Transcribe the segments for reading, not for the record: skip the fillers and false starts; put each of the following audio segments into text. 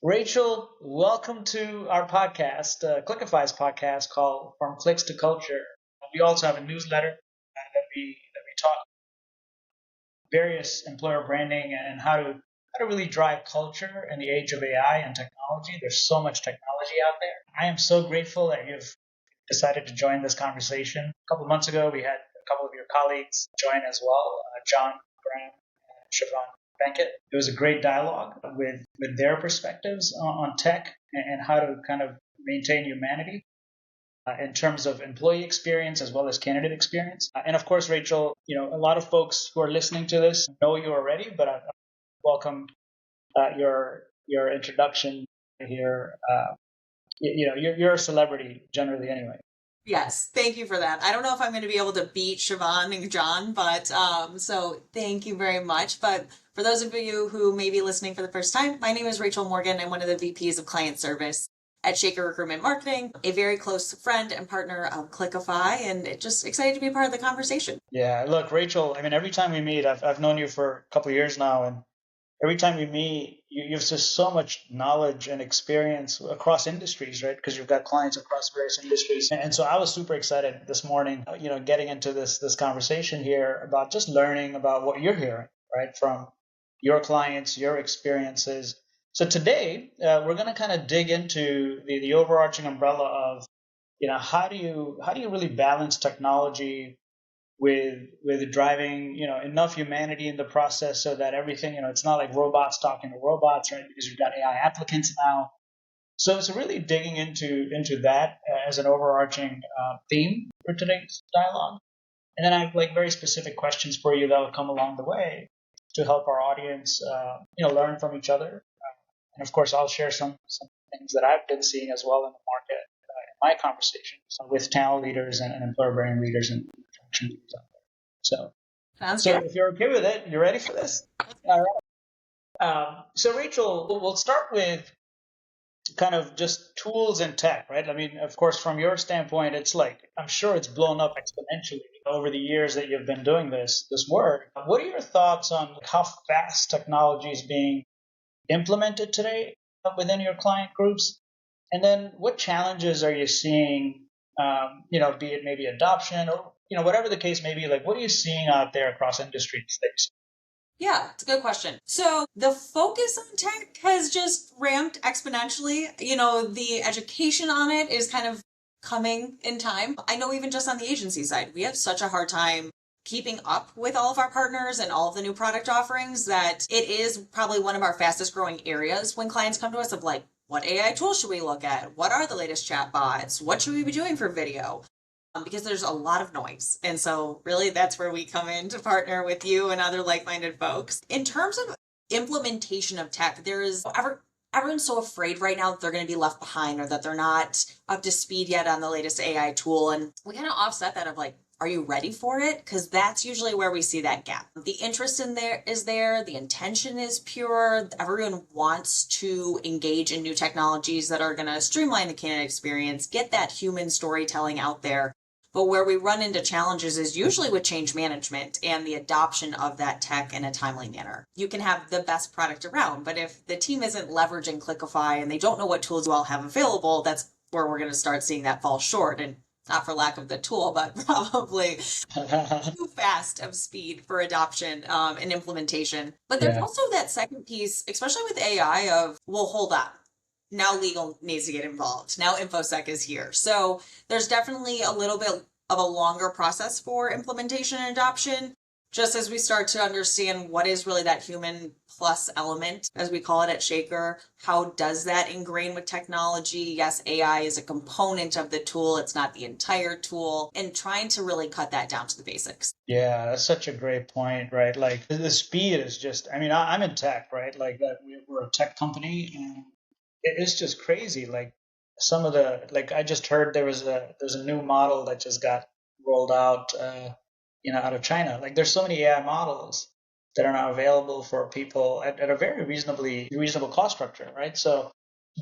Rachel, welcome to our podcast, Cliquify's podcast called From Clicks to Culture. We also have a newsletter that we talk various employer branding and how to really drive culture in the age of AI and technology. There's so much technology out there. I am so grateful that you've decided to join this conversation. A couple of months ago, we had a couple of your colleagues join as well, John Graham and Siobhan Bankett. It was a great dialogue with their perspectives on tech and how to kind of maintain humanity in terms of employee experience as well as candidate experience. And of course, Rachel, a lot of folks who are listening to this know you already, but I welcome your introduction here. You're a celebrity generally anyway. Yes, thank you for that. I don't know if I'm going to be able to beat Siobhan and John, but so thank you very much. But for those of you who may be listening for the first time, my name is Rachel Morgan. I'm one of the VPs of Client Service at Shaker Recruitment Marketing, a very close friend and partner of Cliquify, and just excited to be a part of the conversation. Yeah, look, Rachel, I mean, every time we meet, I've known you for a couple of years now, and every time we meet, you have just so much knowledge and experience across industries, right? Because you've got clients across various industries. And so I was super excited this morning, getting into this conversation here about just learning about what you're hearing, right, from your clients, your experiences. So today, we're going to kind of dig into the overarching umbrella of, how do you really balance technology with driving enough humanity in the process so that everything it's not like robots talking to robots, right? Because you've got AI applicants now. So it's really digging into that as an overarching theme for today's dialogue. And then I have like very specific questions for you that will come along the way to help our audience learn from each other. And of course, I'll share some things that I've been seeing as well in the market in my conversations with talent leaders and employer brand leaders and function leaders out there. Sounds So good. if you're okay with it, you ready for this? All right. So Rachel, we'll start with kind of just tools and tech, right? I mean, of course, from your standpoint, it's like I'm sure it's blown up exponentially over the years that you've been doing this work. What are your thoughts on how fast technology is being implemented today within your client groups? And then what challenges are you seeing, be it maybe adoption or, whatever the case may be, like what are you seeing out there across industries? Yeah, it's a good question. So the focus on tech has just ramped exponentially. The education on it is kind of coming in time. I know even just on the agency side, we have such a hard time keeping up with all of our partners and all of the new product offerings that it is probably one of our fastest growing areas when clients come to us of like, what AI tools should we look at? What are the latest chatbots? What should we be doing for video? Because there's a lot of noise. And so really that's where we come in to partner with you and other like-minded folks. In terms of implementation of tech, everyone's so afraid right now that they're going to be left behind or that they're not up to speed yet on the latest AI tool. And we kind of offset that of like, are you ready for it? Because that's usually where we see that gap. The interest in there is there. The intention is pure. Everyone wants to engage in new technologies that are going to streamline the candidate experience, get that human storytelling out there. But where we run into challenges is usually with change management and the adoption of that tech in a timely manner. You can have the best product around, but if the team isn't leveraging Cliquify and they don't know what tools you all have available, that's where we're going to start seeing that fall short. And not for lack of the tool, but probably too fast of speed for adoption and implementation. But there's also that second piece, especially with AI, of, well, hold on. Now legal needs to get involved. Now InfoSec is here. So there's definitely a little bit of a longer process for implementation and adoption, just as we start to understand what is really that human plus element, as we call it at Shaker. How does that ingrain with technology? Yes, AI is a component of the tool. It's not the entire tool, and trying to really cut that down to the basics. Yeah, that's such a great point, right? Like the speed is just, I mean, I'm in tech, right? Like that we're a tech company and it's just crazy. Like some of like I just heard there's a new model that just got rolled out, out of China. Like there's so many AI models that are now available for people at a very reasonable cost structure, right? So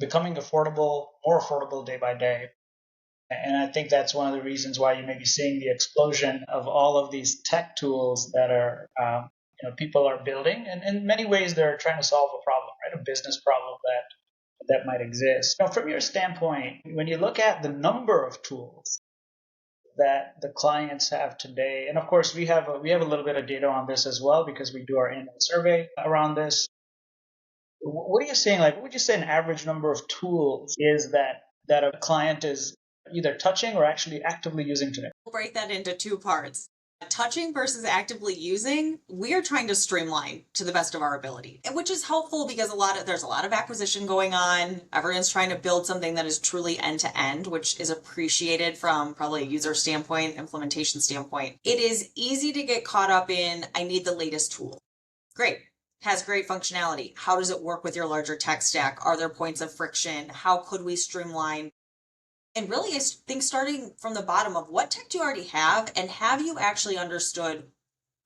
becoming more affordable day by day. And I think that's one of the reasons why you may be seeing the explosion of all of these tech tools that are, people are building. And in many ways, they're trying to solve a problem, right? A business problem that that might exist. Now, from your standpoint, when you look at the number of tools that the clients have today, and of course we have a little bit of data on this as well because we do our annual survey around this. What are you saying? Like, what would you say an average number of tools is that a client is either touching or actually actively using today? We'll break that into two parts. Touching versus actively using, we are trying to streamline to the best of our ability, which is helpful because there's a lot of acquisition going on. Everyone's trying to build something that is truly end to end, which is appreciated from probably a user standpoint, implementation standpoint. It is easy to get caught up in, I need the latest tool. Great. Has great functionality. How does it work with your larger tech stack? Are there points of friction? How could we streamline? And really, I think starting from the bottom of what tech do you already have, and have you actually understood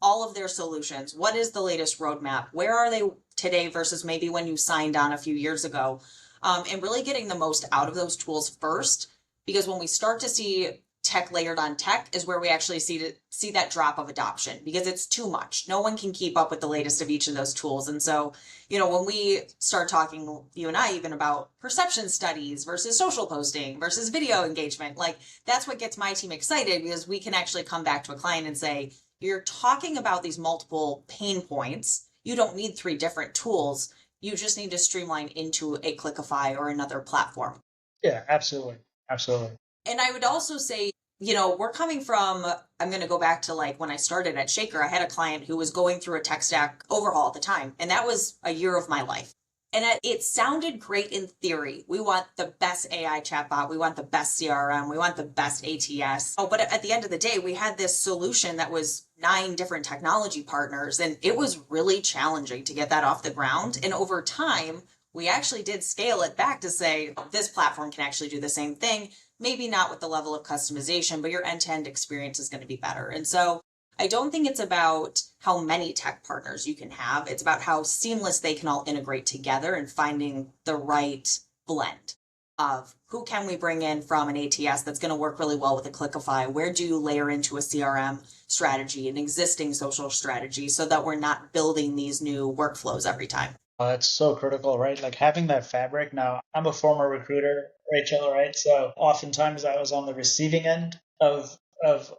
all of their solutions? What is the latest roadmap? Where are they today versus maybe when you signed on a few years ago? And really getting the most out of those tools first, because when we start to see tech layered on tech is where we actually see that drop of adoption, because it's too much. No one can keep up with the latest of each of those tools. And so, when we start talking, you and I, even about perception studies versus social posting versus video engagement, like that's what gets my team excited, because we can actually come back to a client and say, you're talking about these multiple pain points. You don't need 3 different tools. You just need to streamline into a Cliquify or another platform. Yeah, absolutely. Absolutely. And I would also say, we're coming from, I'm going to go back to like when I started at Shaker, I had a client who was going through a tech stack overhaul at the time. And that was a year of my life. And it sounded great in theory. We want the best AI chatbot. We want the best CRM. We want the best ATS. Oh, but at the end of the day, we had this solution that was 9 different technology partners. And it was really challenging to get that off the ground. And over time, we actually did scale it back to say, this platform can actually do the same thing. Maybe not with the level of customization, but your end-to-end experience is going to be better. And so I don't think it's about how many tech partners you can have. It's about how seamless they can all integrate together and finding the right blend of who can we bring in from an ATS that's going to work really well with a Cliquify. Where do you layer into a CRM strategy, an existing social strategy, so that we're not building these new workflows every time. That's so critical, right? Like having that fabric. Now, I'm a former recruiter, Rachel, right? So oftentimes I was on the receiving end of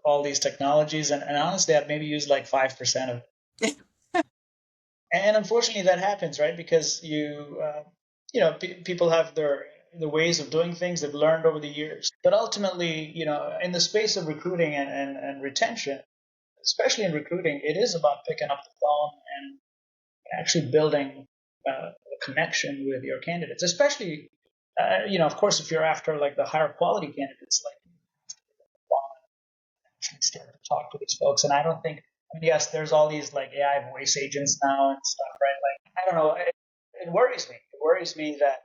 all these technologies, and honestly, I've maybe used like 5% of it. And unfortunately, that happens, right? Because people have their ways of doing things they've learned over the years. But ultimately, in the space of recruiting and retention, especially in recruiting, it is about picking up the phone and actually building a connection with your candidates, especially, of course, if you're after like the higher quality candidates, like actually start to talk to these folks. And I don't think, yes, there's all these like AI voice agents now and stuff, right? Like, I don't know. It worries me. It worries me that,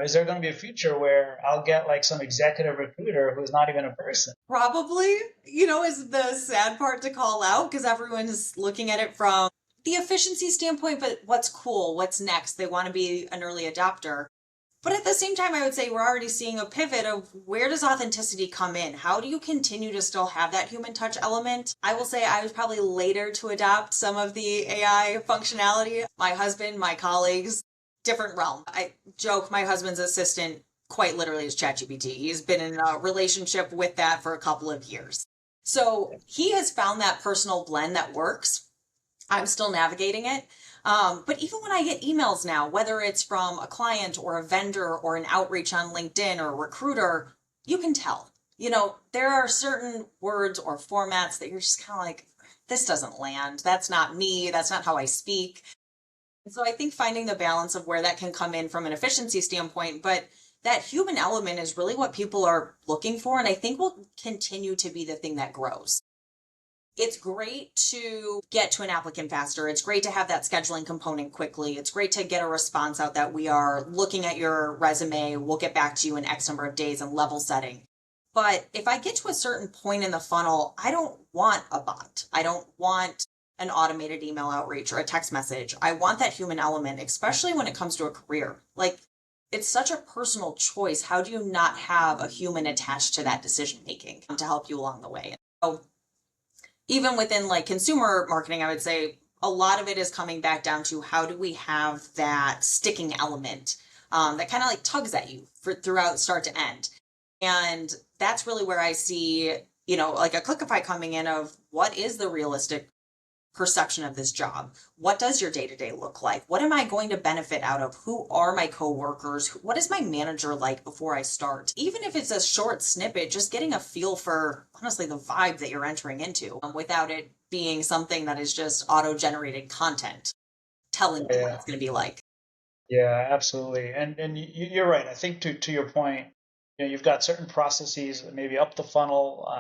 is there going to be a future where I'll get like some executive recruiter who's not even a person? Probably, is the sad part to call out, because everyone's looking at it from the efficiency standpoint, but what's cool, what's next? They want to be an early adopter. But at the same time, I would say we're already seeing a pivot of where does authenticity come in? How do you continue to still have that human touch element? I will say I was probably later to adopt some of the AI functionality. My husband, my colleagues, different realm. I joke my husband's assistant quite literally is ChatGPT. He's been in a relationship with that for a couple of years. So he has found that personal blend that works. I'm still navigating it. But even when I get emails now, whether it's from a client or a vendor or an outreach on LinkedIn or a recruiter, you can tell. There are certain words or formats that you're just kind of like, this doesn't land. That's not me. That's not how I speak. And so I think finding the balance of where that can come in from an efficiency standpoint, but that human element is really what people are looking for. And I think will continue to be the thing that grows. It's great to get to an applicant faster. It's great to have that scheduling component quickly. It's great to get a response out that we are looking at your resume. We'll get back to you in X number of days and level setting. But if I get to a certain point in the funnel, I don't want a bot. I don't want an automated email outreach or a text message. I want that human element, especially when it comes to a career. Like, it's such a personal choice. How do you not have a human attached to that decision making to help you along the way? So even within like consumer marketing, I would say a lot of it is coming back down to how do we have that sticking element that kind of like tugs at you throughout start to end. And that's really where I see, like a Cliquify coming in of what is the realistic perception of this job? What does your day to day look like? What am I going to benefit out of? Who are my coworkers? What is my manager like before I start? Even if it's a short snippet, just getting a feel for honestly the vibe that you're entering into without it being something that is just auto generated content telling you what Yeah, it's going to be like. yeah, absolutely. And you're right. I think to your point, you've got certain processes maybe up the funnel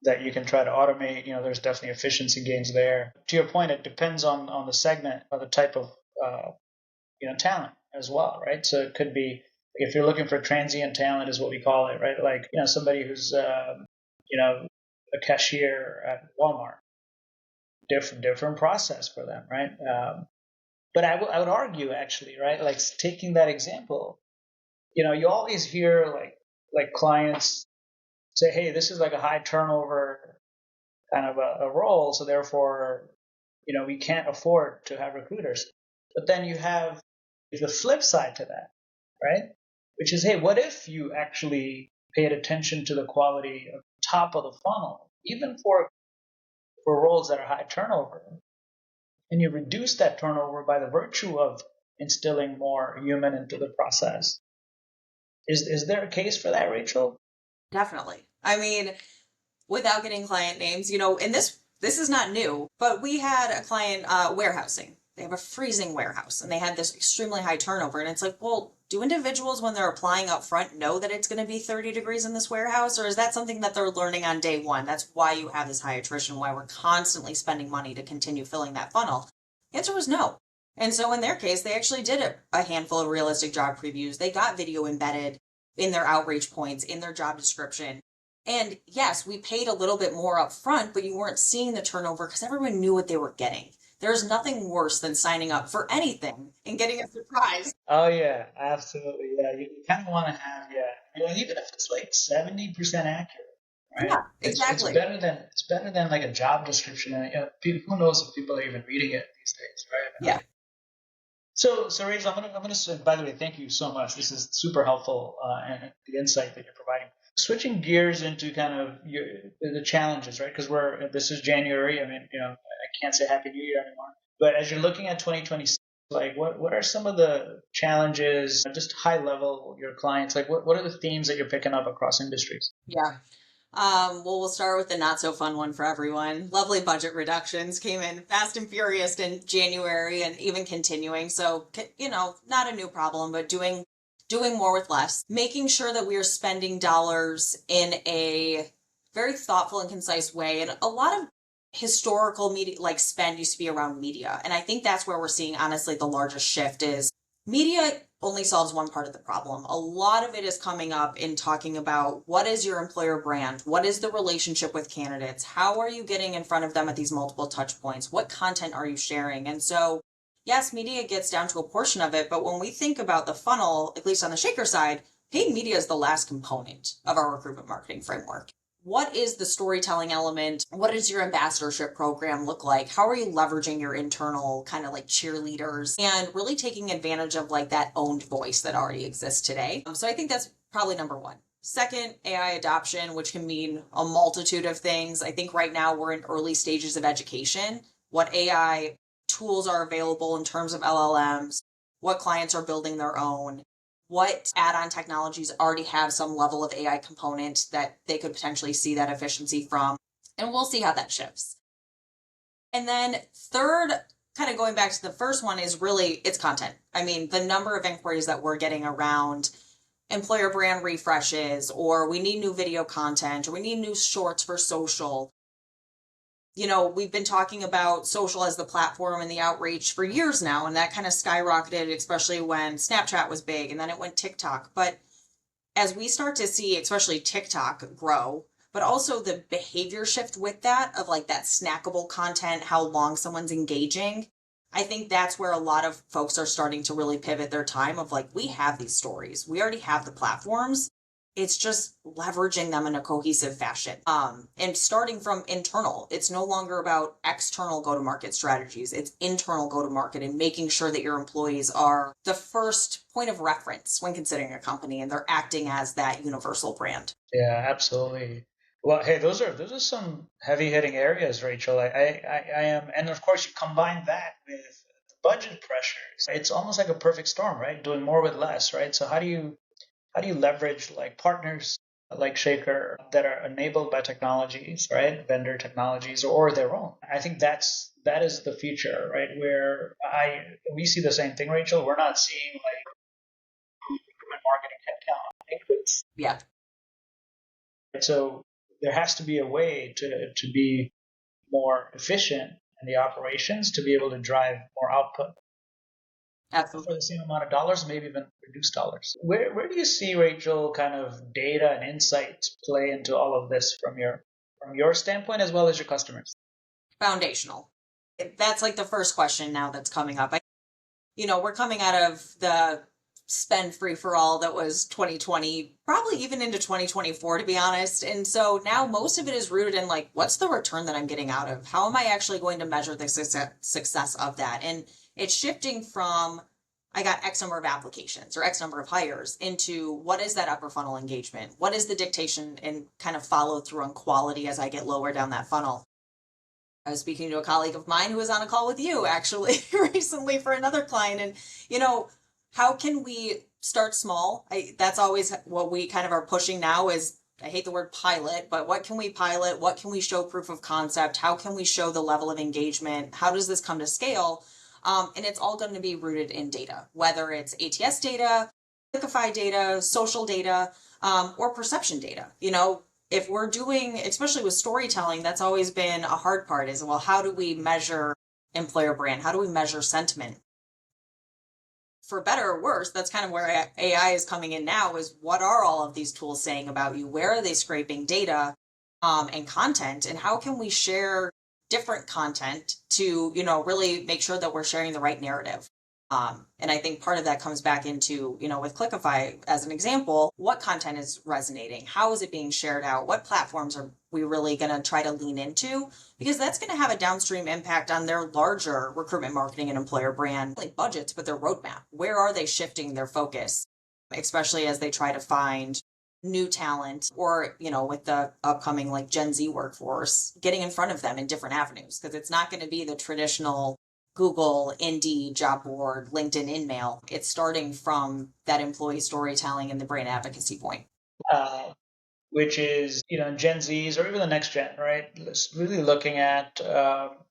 that you can try to automate. There's definitely efficiency gains there. To your point, it depends on the segment or the type of talent as well, right? So it could be if you're looking for transient talent, is what we call it, right? Like somebody who's a cashier at Walmart, different process for them, right? But I would argue actually, right? Like taking that example, you always hear like clients say, hey, this is like a high turnover kind of a role, so therefore, we can't afford to have recruiters. But then you have the flip side to that, right? Which is, hey, what if you actually paid attention to the quality of the top of the funnel, even for roles that are high turnover, and you reduce that turnover by the virtue of instilling more human into the process? Is there a case for that, Rachel? Definitely. I mean, without getting client names, and this is not new, but we had a client warehousing. They have a freezing warehouse and they had this extremely high turnover. And it's like, well, do individuals when they're applying up front know that it's going to be 30 degrees in this warehouse? Or is that something that they're learning on day one? That's why you have this high attrition, why we're constantly spending money to continue filling that funnel. The answer was no. And so in their case, they actually did a handful of realistic job previews. They got video embedded in their outreach points, in their job description. And yes, we paid a little bit more up front, but you weren't seeing the turnover because everyone knew what they were getting. There's nothing worse than signing up for anything and getting a surprise. Oh yeah, absolutely. Yeah, you kind of want to have, even if it's like 70% accurate, right? Yeah, It's exactly. better than like a job description. And who knows if people are even reading it these days, right? Yeah. So Rachel, I'm gonna say, by the way, thank you so much. This is super helpful, and the insight that you're providing. Switching gears into kind of the challenges, right? Because this is January. I mean, I can't say Happy New Year anymore. But as you're looking at 2026, like what are some of the challenges, just high level, your clients, like what are the themes that you're picking up across industries? Yeah. Well, we'll start with the not so fun one for everyone. Lovely budget reductions came in fast and furious in January and even continuing. So, not a new problem, but doing more with less, making sure that we are spending dollars in a very thoughtful and concise way. And a lot of historical media like spend used to be around media. And I think that's where we're seeing honestly the largest shift is media only solves one part of the problem. A lot of it is coming up in talking about what is your employer brand? What is the relationship with candidates? How are you getting in front of them at these multiple touch points? What content are you sharing? And so, yes, media gets down to a portion of it, but when we think about the funnel, at least on the Shaker side, paid media is the last component of our recruitment marketing framework. What is the storytelling element? What does your ambassadorship program look like? How are you leveraging your internal kind of like cheerleaders and really taking advantage of like that owned voice that already exists today? So I think that's probably number one. Second, AI adoption, which can mean a multitude of things. I think right now we're in early stages of education. What AI tools are available in terms of LLMs, what clients are building their own, what add-on technologies already have some level of AI component that they could potentially see that efficiency from. And we'll see how that shifts. And then third, kind of going back to the first one is really it's content. I mean, the number of inquiries that we're getting around employer brand refreshes, or we need new video content, or we need new shorts for social. We've been talking about social as the platform and the outreach for years now, and that kind of skyrocketed, especially when Snapchat was big, and then it went TikTok. But as we start to see, especially TikTok grow, but also the behavior shift with that of like that snackable content, how long someone's engaging, I think that's where a lot of folks are starting to really pivot their time of like, we have these stories. We already have the platforms. It's just leveraging them in a cohesive fashion. And starting from internal, it's no longer about external go to market strategies. It's internal go to market and making sure that your employees are the first point of reference when considering a company and they're acting as that universal brand. Yeah, absolutely. Well, hey, those are some heavy hitting areas, Rachel. I am, and of course you combine that with the budget pressures. It's almost like a perfect storm, right? Doing more with less, right? So how do you leverage like partners like Shaker that are enabled by technologies, right? Vendor technologies or their own. I think that is the future, right? Where I we see the same thing, Rachel. We're not seeing like recruitment marketing headcount increase. Yeah, Right? So there has to be a way to be more efficient in the operations to be able to drive more output for absolutely. the same amount of dollars, maybe even reduce dollars. Where do you see, Rachel, kind of data and insights play into all of this from your standpoint as well as your customers? Foundational. That's like the first question now that's coming up. We're coming out of the spend free for all that was 2020, probably even into 2024, to be honest. And so now most of it is rooted in like, what's the return that I'm getting out of? How am I actually going to measure the success of that? And it's shifting from, I got X number of applications or X number of hires into what is that upper funnel engagement? What is the dictation and kind of follow through on quality as I get lower down that funnel? I was speaking to a colleague of mine who was on a call with you actually recently for another client. And, you know, how can we start small? That's always what we kind of are pushing now is I hate the word pilot, but what can we pilot? What can we show proof of concept? How can we show the level of engagement? How does this come to scale? And it's all going to be rooted in data, whether it's ATS data, Cliquify data, social data, or perception data. If we're doing, especially with storytelling, that's always been a hard part is, well, how do we measure employer brand? How do we measure sentiment? For better or worse, that's kind of where AI is coming in now is what are all of these tools saying about you? Where are they scraping data and content? And how can we share different content to, really make sure that we're sharing the right narrative? And I think part of that comes back into, with Cliquify as an example, what content is resonating? How is it being shared out? What platforms are we really going to try to lean into? Because that's going to have a downstream impact on their larger recruitment marketing and employer brand, like budgets, but their roadmap. Where are they shifting their focus, especially as they try to find new talent or, with the upcoming like Gen Z workforce, getting in front of them in different avenues? Because it's not going to be the traditional Google, Indeed, job board, LinkedIn, InMail. It's starting from that employee storytelling and the brand advocacy point. Uh, which is, Gen Zs or even the next gen, right? Really looking at,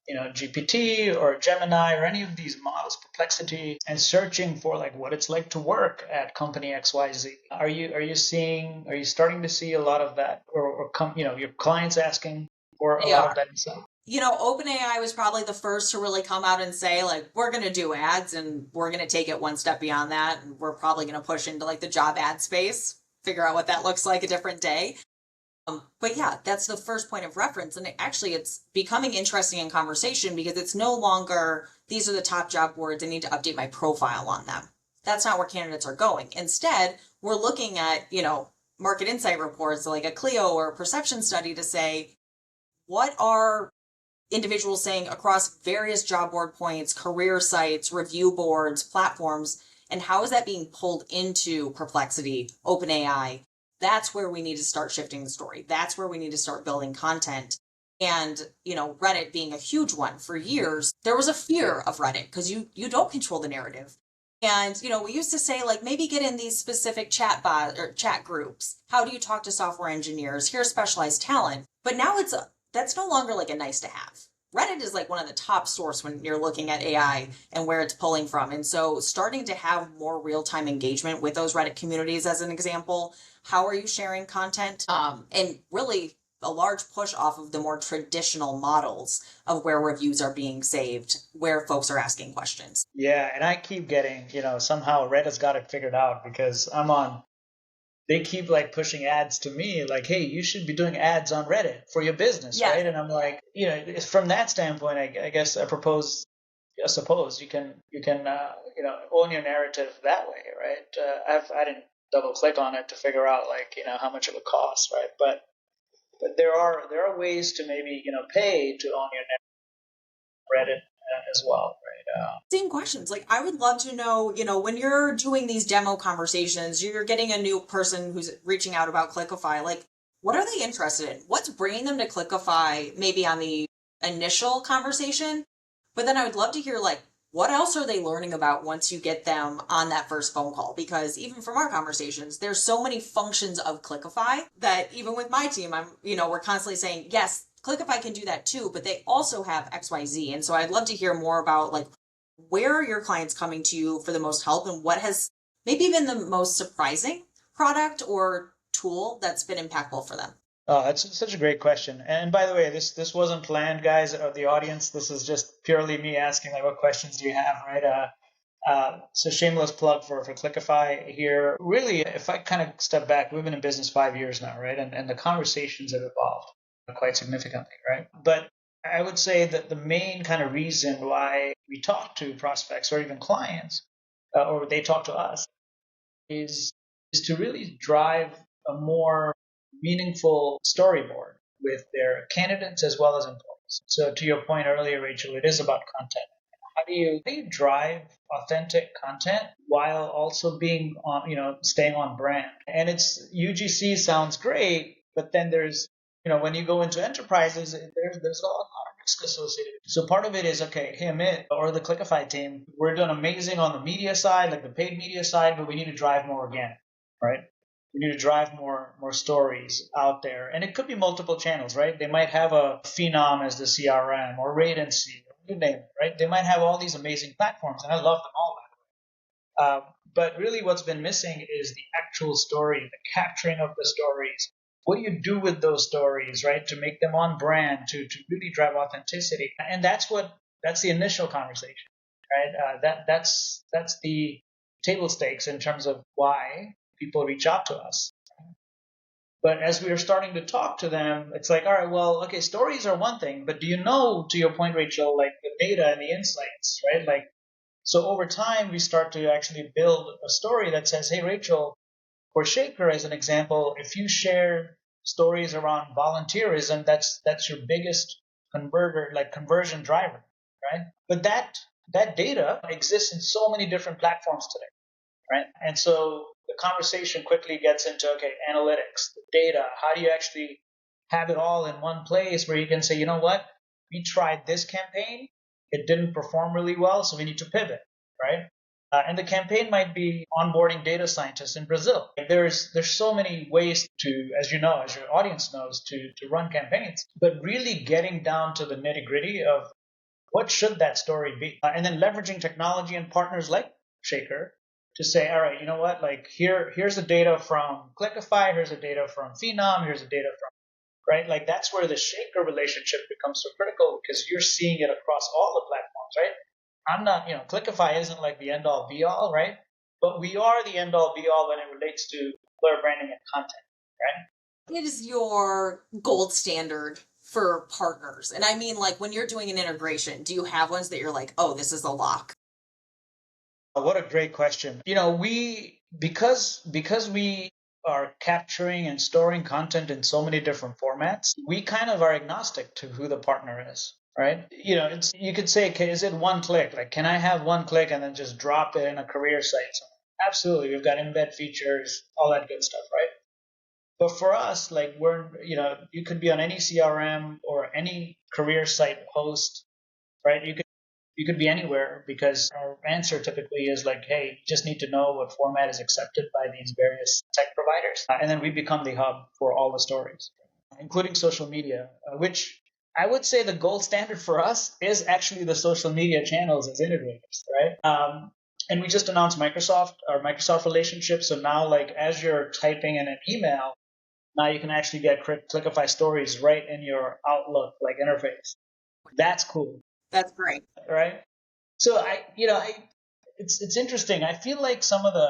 GPT or Gemini or any of these models, Perplexity, and searching for like what it's like to work at company XYZ. Are you starting to see a lot of that your clients asking for a They lot are. of that insight? OpenAI was probably the first to really come out and say, like, we're going to do ads and we're going to take it one step beyond that. And we're probably going to push into like the job ad space, figure out what that looks like a different day. But yeah, that's the first point of reference. And it's becoming interesting in conversation because it's no longer, these are the top job boards. I need to update my profile on them. That's not where candidates are going. Instead, we're looking at, market insight reports like a Clio or a perception study to say, what are individuals saying across various job board points, career sites, review boards, platforms, and how is that being pulled into Perplexity, OpenAI? That's where we need to start shifting the story. That's where we need to start building content. And, Reddit being a huge one for years, there was a fear of Reddit because you don't control the narrative. And, we used to say like maybe get in these specific chat bot or chat groups. How do you talk to software engineers? Here's specialized talent. But now that's no longer like a nice to have. Reddit is like one of the top source when you're looking at AI and where it's pulling from. And so starting to have more real-time engagement with those Reddit communities as an example, how are you sharing content? And really a large push off of the more traditional models of where reviews are being saved, where folks are asking questions. Yeah, and I keep getting, somehow Reddit's got it figured out because they keep like pushing ads to me like, hey, you should be doing ads on Reddit for your business, Yes. right? And I'm like, from that standpoint, I guess I suppose you can own your narrative that way, right? I didn't double click on it to figure out like, how much it would cost, right? But there are ways to maybe, pay to own your Reddit as well, right? Same questions. Like, I would love to know, when you're doing these demo conversations, you're getting a new person who's reaching out about Cliquify. Like, what are they interested in? What's bringing them to Cliquify maybe on the initial conversation? But then I would love to hear, like, what else are they learning about once you get them on that first phone call? Because even from our conversations, there's so many functions of Cliquify that even with my team, we're constantly saying, yes, Cliquify can do that too, but they also have XYZ. And so I'd love to hear more about like where are your clients coming to you for the most help and what has maybe been the most surprising product or tool that's been impactful for them? Oh, that's such a great question. And by the way, this wasn't planned, guys, of the audience. This is just purely me asking, like, what questions do you have, right? So shameless plug for Cliquify here. Really, if I kind of step back, we've been in business 5 years now, right? And the conversations have evolved quite significantly, right? But I would say that the main kind of reason why we talk to prospects or even clients, or they talk to us, is to really drive a more meaningful storyboard with their candidates as well as employees. So to your point earlier, Rachel, it is about content. How do you drive authentic content while also being on, staying on brand? And it's UGC sounds great, but then there's, when you go into enterprises, there's a lot of risk associated. So part of it is, okay, hey, Amit or the Cliquify team, we're doing amazing on the media side, like the paid media side, but we need to drive more organic, right? We need to drive more stories out there. And it could be multiple channels, right? They might have a Phenom as the CRM or Rate and See, you name it, right? They might have all these amazing platforms, and I love them all, by the way. But really what's been missing is the actual story, the capturing of the stories. What do you do with those stories, right? To make them on brand, to really drive authenticity. And that's the initial conversation, right? That's the table stakes in terms of why people reach out to us. But as we are starting to talk to them, it's like, all right, well, okay, stories are one thing, but do you know, to your point, Rachel, like the data and the insights, right? Like, so over time, we start to actually build a story that says, hey, Rachel, for Shaker, as an example, if you share stories around volunteerism, that's your biggest conversion driver, right? But that data exists in so many different platforms today, right? And so the conversation quickly gets into, okay, analytics, the data, how do you actually have it all in one place where you can say, you know what, we tried this campaign, it didn't perform really well, so we need to pivot, right? And the campaign might be onboarding data scientists in Brazil. There's so many ways to, as you know, as your audience knows, to run campaigns, but really getting down to the nitty gritty of what should that story be, and then leveraging technology and partners like Shaker to say, all right, you know what, like here's the data from Cliquify, here's the data from Phenom, here's the data from, right? Like that's where the Shaker relationship becomes so critical because you're seeing it across all the platforms, right? I'm not, Cliquify isn't like the end all be all, right? But we are the end all be all when it relates to employer branding and content, right? It is your gold standard for partners. And I mean, like when you're doing an integration, do you have ones that you're like, oh, this is a lock? What a great question. Because we are capturing and storing content in so many different formats, we kind of are agnostic to who the partner is, right? You could say, okay, is it one click? Like, can I have one click and then just drop it in a career site? So absolutely. We've got embed features, all that good stuff, right? But for us, like you could be on any CRM or any career site host, right? You could be anywhere because our answer typically is like, hey, you just need to know what format is accepted by these various tech providers. And then we become the hub for all the stories, including social media, which I would say the gold standard for us is actually the social media channels as integrators, right? And we just announced our Microsoft relationship. So now, like, as you're typing in an email, now you can actually get Cliquify stories right in your Outlook like interface. That's cool. That's great. Right? So it's interesting. I feel like some of the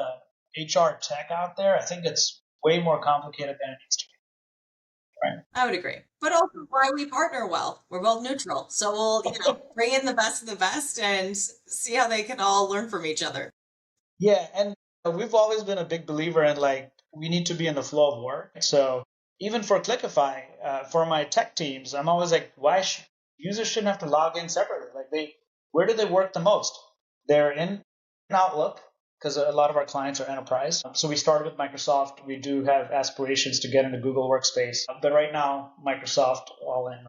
HR tech out there, I think it's way more complicated than it needs to be. Right? I would agree. But also why we partner well. We're both neutral. So we'll, bring in the best of the best and see how they can all learn from each other. Yeah, and We've always been a big believer in like we need to be in the flow of work. So even for Cliquify, for my tech teams, I'm always like, users shouldn't have to log in separately? Like where do they work the most? They're in Outlook because a lot of our clients are enterprise. So we started with Microsoft. We do have aspirations to get into Google Workspace, but right now Microsoft all in.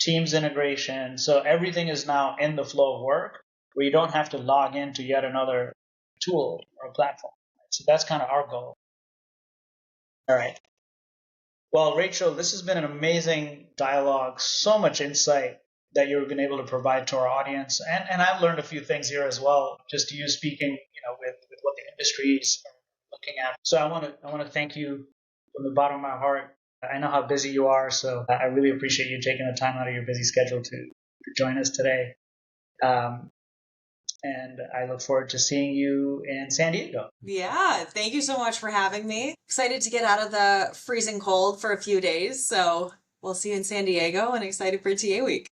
Teams integration. So everything is now in the flow of work where you don't have to log into yet another tool or platform. So that's kind of our goal. All right. Well, Rachel, this has been an amazing dialogue, so much insight that you've been able to provide to our audience. And I've learned a few things here as well, just you speaking, with what the industries are looking at. So I want to thank you from the bottom of my heart. I know how busy you are, so I really appreciate you taking the time out of your busy schedule to join us today. Um, and I look forward to seeing you in San Diego. Yeah, thank you so much for having me. Excited to get out of the freezing cold for a few days. So we'll see you in San Diego and excited for TA week.